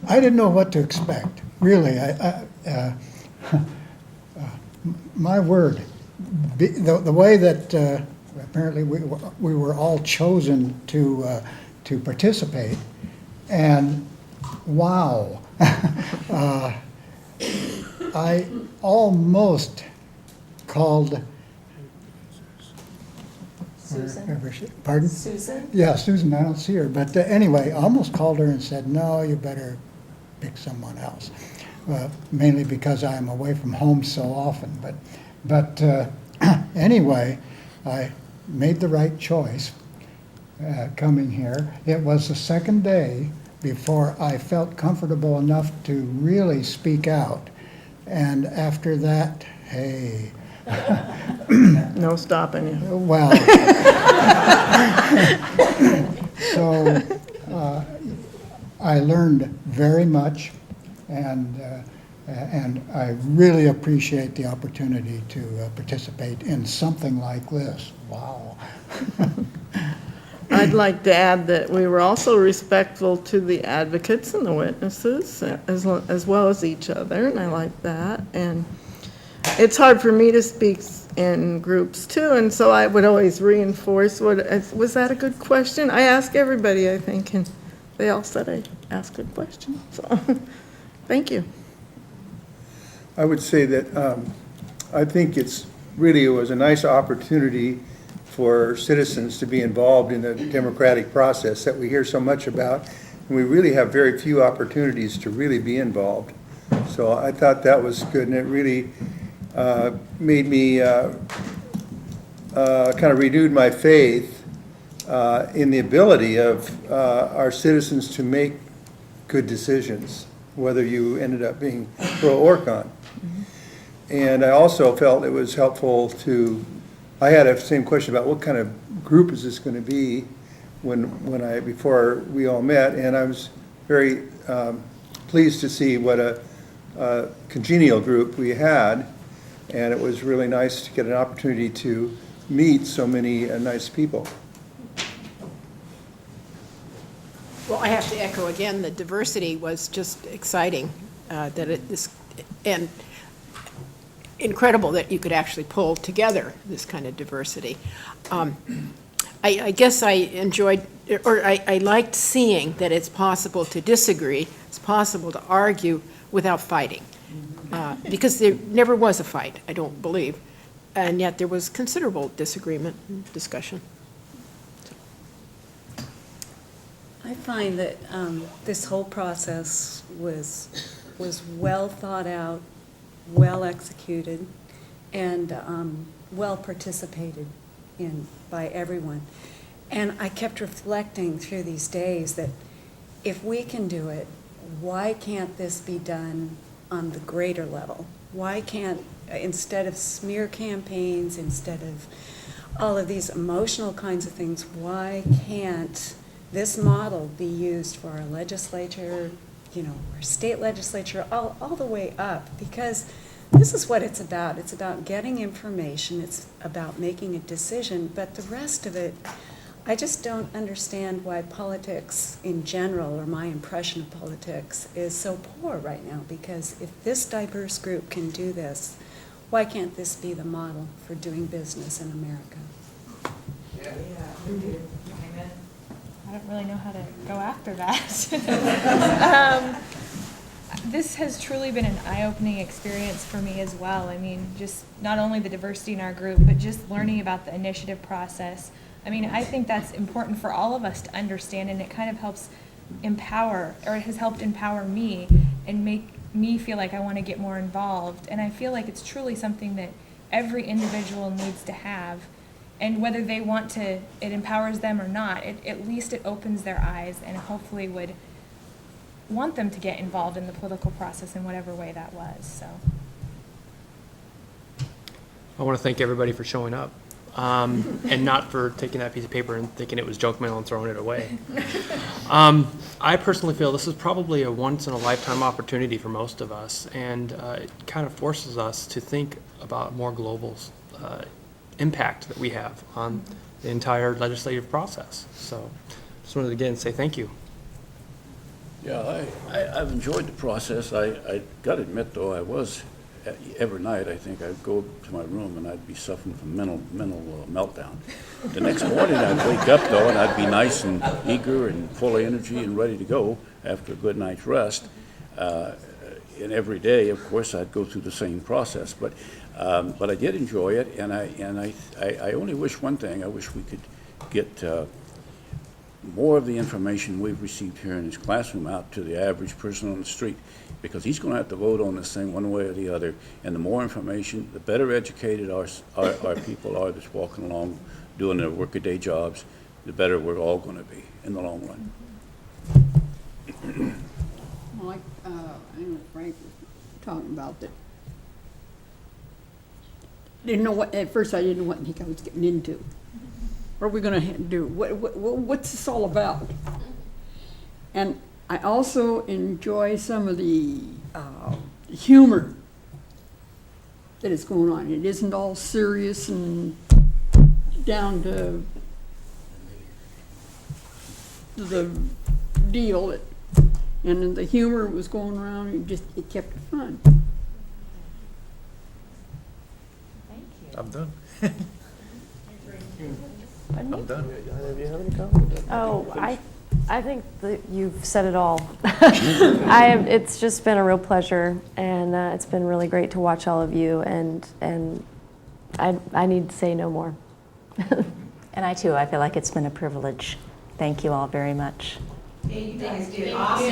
I didn't know what to expect, really. My word, the way that apparently we were all chosen to participate, and wow, I almost called. Susan? Pardon? Susan? Yeah, Susan, I don't see her, but anyway, I almost called her and said, no, you better pick someone else, mainly because I'm away from home so often. But anyway, I made the right choice coming here. It was the second day before I felt comfortable enough to really speak out. And after that, hey, No stopping you. well, so I learned very much, and I really appreciate the opportunity to participate in something like this. Wow. I'd like to add that we were also respectful to the advocates and the witnesses, as well as each other, and I like that. And it's hard for me to speak in groups too, and so I would always reinforce was that a good question? I ask everybody, I think, and they all said I asked good questions, so thank you. I would say that I think it was a nice opportunity for citizens to be involved in the democratic process that we hear so much about, and we really have very few opportunities to really be involved. So I thought that was good, and it really made me kind of renewed my faith in the ability of our citizens to make good decisions, whether you ended up being pro or con. And I also felt it was helpful I had a same question about what kind of group is this going to be before we all met, and I was very pleased to see what a congenial group we had, and it was really nice to get an opportunity to meet so many nice people. Well, I have to echo again, the diversity was just exciting, and incredible that you could actually pull together this kind of diversity. I guess I enjoyed, or I liked seeing that it's possible to disagree, it's possible to argue without fighting. Because there never was a fight, I don't believe, and yet there was considerable disagreement and discussion. I find that this whole process was well thought out, well executed, and well participated in by everyone. And I kept reflecting through these days that if we can do it, why can't this be done on the greater level? Why can't, instead of smear campaigns, instead of all of these emotional kinds of things, why can't this model be used for our legislature, our state legislature, all the way up? Because this is what it's about. It's about getting information. It's about making a decision. But the rest of it, I just don't understand why politics in general, or my impression of politics, is so poor right now. Because if this diverse group can do this, why can't this be the model for doing business in America? I don't really know how to go after that. This has truly been an eye-opening experience for me as well. I mean, just not only the diversity in our group, but just learning about the initiative process. I mean, I think that's important for all of us to understand, and it kind of helps empower, or it has helped empower me and make me feel like I want to get more involved. And I feel like it's truly something that every individual needs to have. And whether they want to, it empowers them or not, at least it opens their eyes and hopefully would want them to get involved in the political process in whatever way that was. So I want to thank everybody for showing up, and not for taking that piece of paper and thinking it was junk mail and throwing it away. I personally feel this is probably a once-in-a-lifetime opportunity for most of us, and it kind of forces us to think about more global impact that we have on the entire legislative process. So just wanted to again say thank you. Yeah, I've enjoyed the process. I got to admit, though, every night, I think I'd go to my room and I'd be suffering from mental meltdown. The next morning, I'd wake up, though, and I'd be nice and eager and full of energy and ready to go after a good night's rest. And every day, of course, I'd go through the same process. But I did enjoy it, and I only wish one thing. I wish we could get more of the information we've received here in this classroom out to the average person on the street, because he's going to have to vote on this thing one way or the other. And the more information, the better educated our people are that's walking along doing their workaday jobs, the better we're all going to be in the long run. Like, I know Frank was talking about that. Didn't know what, at first I didn't know what I was getting into. What are we gonna do? What's this all about? And I also enjoy some of the humor that is going on. It isn't all serious and down to the deal. And the humor was going around, and it kept it fun. I'm done. I'm done. Oh, I think that you've said it all. It's just been a real pleasure, and it's been really great to watch all of you, and I need to say no more. And I too, I feel like it's been a privilege. Thank you all very much. Thank you guys did awesome.